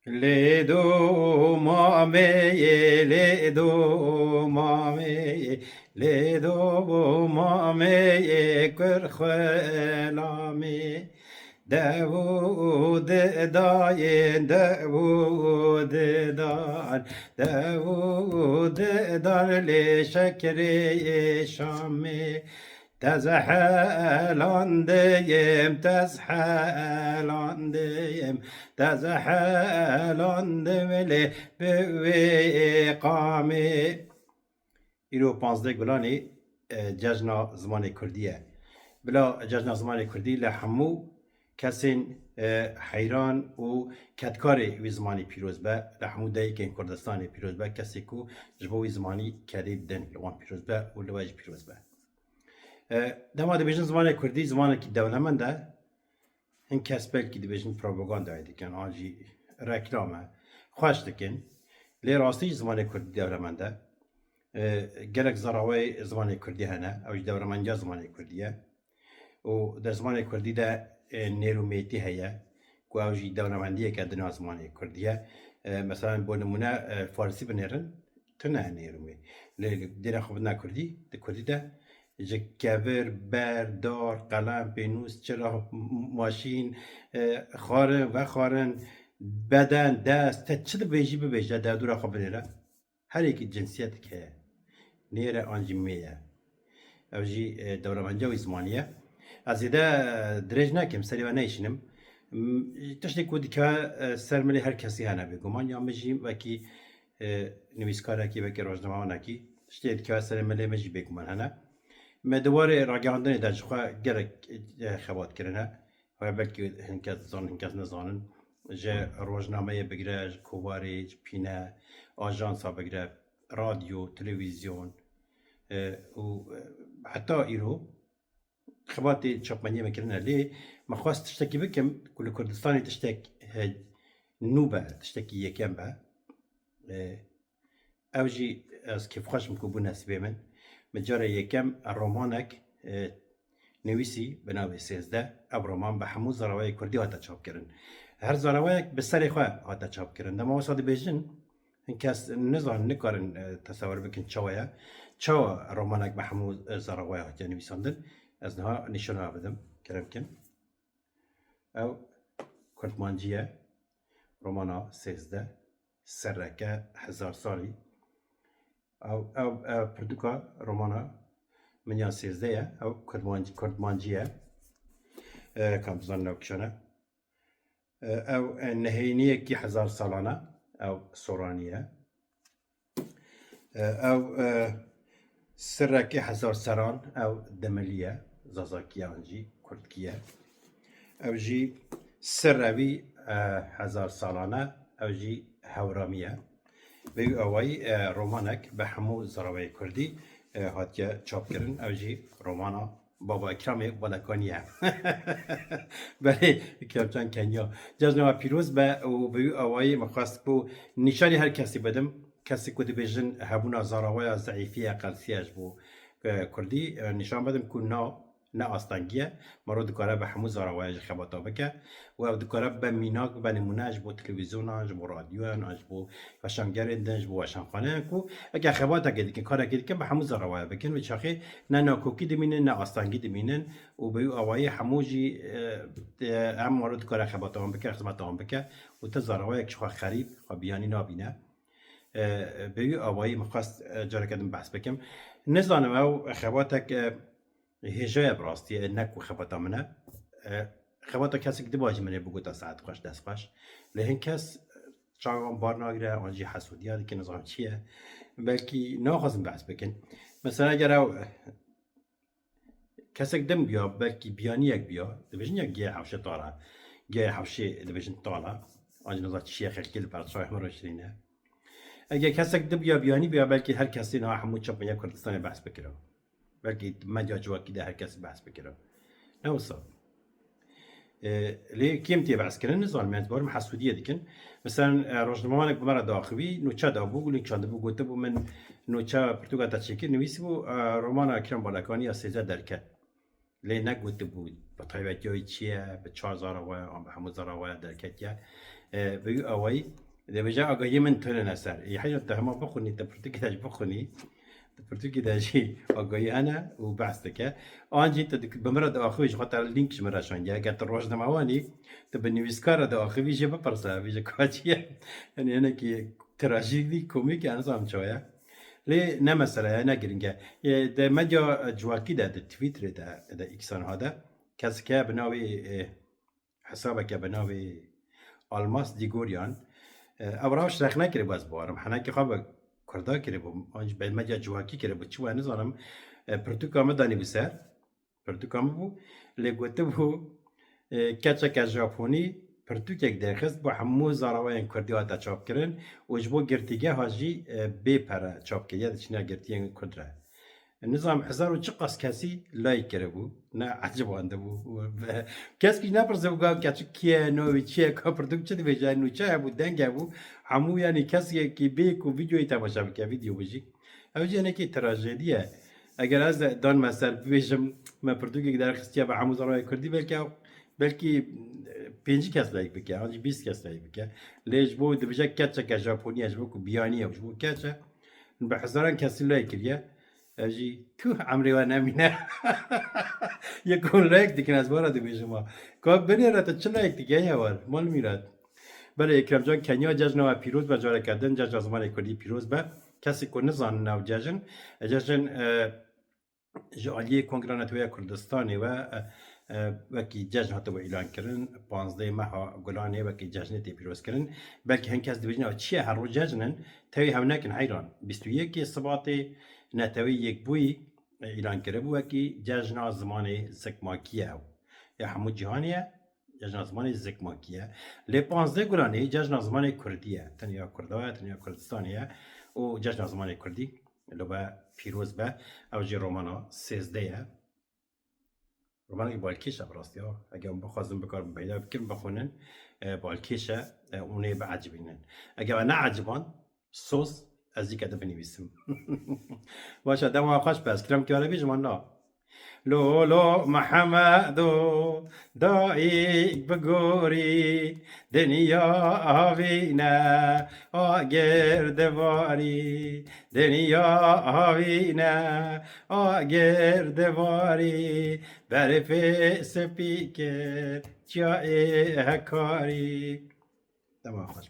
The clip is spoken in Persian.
Ledo mame, ledo mame, ledo mame, kerxelame. Davud dayen, Davud dan, Davud dan le şekeri şame. تزحلندیم تزحلندیم تزحلندیم لی به قامی ایرو 15 گلانی جشن زمان کردیه بلا جشن زمان کردی لحمو کسین حیران و کتکاری وی زمانی پیروز به لحمو دایی که این کردستان پیروز به کسی کو جبوی زمانی کدی بدن لوان پیروز به و لواج پیروز به دما دبیجن زمان کردی زمانی که دولتمنده این کس بلکی دبیجن پروپاگاندای دیکن آنجی رکلامه خوش دکن لی راستی زمان کردی دولتمنده گلک زراوی زمان کردی هنه اوج دولتمندی زمان کردیه و در زمان کردی ده نیرومیتی هیا که اوجی دولتمندیه که دنیا زمان کردیه مثلا بو نمونه فارسی بنرن تنه نیرومی لی دیره خوب نکردی ده کردی ده جکبر بردار قلم پینوس چرا ماشین خارن و خارن بدن دست تا چه ده بیجی ببیجه ده دورا خواب نیره هر یکی جنسیت که نیره آنجی میه اوجی دورمانجا و زمانیه از ایده درج نکم سری و نیشنم تشتی کودی که سرملی هر کسی هنه بگمان یا مجیم وکی نویسکاره کی وکی روزنامه کی تشتی که سرملی مجی بگمان هنه ما دواره راگهاندنی در جخوا گرک خبات کرنه و بلکه هنکس زان هنکس نزانن جه روزنامه بگیره کوارج پینه آژانس ها بگیره رادیو تلویزیون و حتی ایرو خباتی چاپمنی میکنه لی ما خواست تشتکی بکم کل کردستانی تشتک نوبه تشتکی یکم به اوجی از کیف خوشم که بو نصیبه من مجاره یکم رومانک نویسی بناوی 13 او رومان به همو زراوی کردی هاتا چاپ کرن هر زراوی به سری خواه هاتا چاپ کرن دما وسادی بیجن این کس نزان نکارن تصور بکن چاویا چاوا رومانک به همو زراوی هاتا نویساندن از نها نشانه بدم کرم کن او کردمانجیه رومانا 13 سرکه 1000 سالی او پردوکا رومانا منیا 13 او کردمانجیه کام بزن نوکشانه او نهینیه کی 1000 سالانه او سورانیه او سرکی 1000 سران او دملیه زازاکیه آنجی کردکیه او جی سروی 1000 سالانه او جی هورامیه به اوای رومانک به همو زراوی کردی هاتیا چاپ کردن او جی رومانا بابا اکرام بلکانیه بله اکرام چند کنیا جزنوا پیروز به او به اوای مخواست بو نشانی هر کسی بدم کسی که دیبیجن هبونا زراوی ضعیفی اقلسیش بو کردی نشان بدم که نه آستانگیه مرو دکاره به همو زراوی خباتا بکه و دکاره به میناک به نمونهش بو تلویزیون آنج بو رادیو آنج بو وشانگر دنج بو وشانخانه کو اگه خباتا گدی که کار گدی که به همو زراوی بکن و چاخه نه ناکوکی دمینن نه آستانگی دمینن و به اوای هموجی هم مرو دکاره خباتا هم بکه خدمت هم بکه و تا زراوی یک خو خریب خو بیانی نابینه به اوای مخواست جاره کردم بحث بکم نزانم او خباتک هجای براستی نکو خباتا منه خباتا کسی که دباجی منه بگو تا ساعت خوش دست خوش لهن کس چاقام بار ناگره آنجی حسودی هادی که نظام چیه بلکی ناخوازم بحث بکن مثلا اگر او کسی که دم بیا بلکی بیانی یک بیا دبیجن یک گیه حوشه طالا گیه حوشه دبیجن طالا آنجی نظام چیه خلکی لپرد شای همه روشترینه اگر کسی که دم بیا بیانی بیا بلکی هر کسی نه همون چاپ منیا کردستان بحث بکره بلکه مجا جواکی ده هر کسی بحث بکره نه وصل لی کیم تی بحث کردن نزال میاد بارم حسودیه دیکن مثلا روزنامه‌انک بمره داخوی نوچه دا بو گلی چند بو گوته بو من نوچه پرتوگا تشکیل نویسی بو رمان اکرم بالکانی از 13 درکه لی نگوته بود با طیبت جای چیه به 4000 و همو زراوی درکتیه بيو اوي ده بجا اگاهی من تو نسر یه حاجه انت هم بخوني انت برتقي داش بخوني برتقي داشي اگاهی انا وبعثتك انجي انت بمرض اخوي خاطر اللينك شمرا شان يا قالت الروج دمواني تبني ويسكار ده اخوي جي ببرسا بيجا كواتشي يعني انا كي تراجيدي كوميك انا صام شويه ليه نه مثلا نه گرینگه ده مدیا جواکی ده تویتر ده اکسان هذا کس که بناوی حسابه که بناوی آلماس دیگوریان اوراش رخ نکره باز بارم حنا که خواب کردا کره بو آنج به مدیا جواکی کره بو چوانه زانم پرتوکام دانی بسر پرتوکام بو لگوته بو کچه که ژاپنی پرتوکک درخست با همو زاراوین کردی هاتا چاپ کرن و جبو گرتیگه هاجی بی پره چاپ که یاد چنیا گرتیگه کدره نظام حزار و چقاس کسی لایک کرده بو نه عجب آنده بو کس کی نپرسه بو کچه کیه نوی چیه که پرتوک چه دی بجای نو چه بو دنگه بو همو یعنی کسی که بیک و ویدیوی تماشا بکه ویدیو بجی اوجی یعنی که تراژدیه اگر از دان مثلا بیشم ما پرتوکی درخستی با همو زاراوی کردی belki 5 kez layık bike, anca 20 kez layık bike. Lej bu dibijek keçe ke Japoniya jbo ku biyaniye jbo keçe. Be hazaran kesin layık kiriye. Eji tu amri ve nemine. Yekun layık dikin az bara dibijim ha. Ko beni rata çı layık dikin ya var. Mal mirat. Bele Ekremcan Kenya cajna ve piroz be jara kedin cajna zaman kurdi piroz be. Kesi ku nizan nav cajn. Cajn جالی کنگرانتوی کردستانی و وکی جشن هاتو اعلان کردن 15 ماه گلانه وکی جشن تی پیروز کردن بلکه هنکس دیوژن چیه هر رو جشنن توی هم نکن حیران 21 صبات نتوی یک بوی اعلان کرده بو وکی جشن زمان زکماکیه یا همو جهانیه جشن زمان زکماکیه لی 15 گلانه جشن زمان کردیه تنیا کردوه تنیا کردستانیه و جشن زمان کردی لو با پیروز به اوجی رومانا 13 رومانا که بالکیشه براستی ها اگه اون بخوازم بکارم پیدا بکرم بخونن بالکیشه اونه به عجبینن اگه نه عجبان سوز از این کده بنویسم باشه دم خوش بس کرم که عربی جمان نه لولو محمدو دایک بگوری دنیا آوینه آگردواری دنیا آوینه آگردواری برف سپیکر جای هکاری دم خوش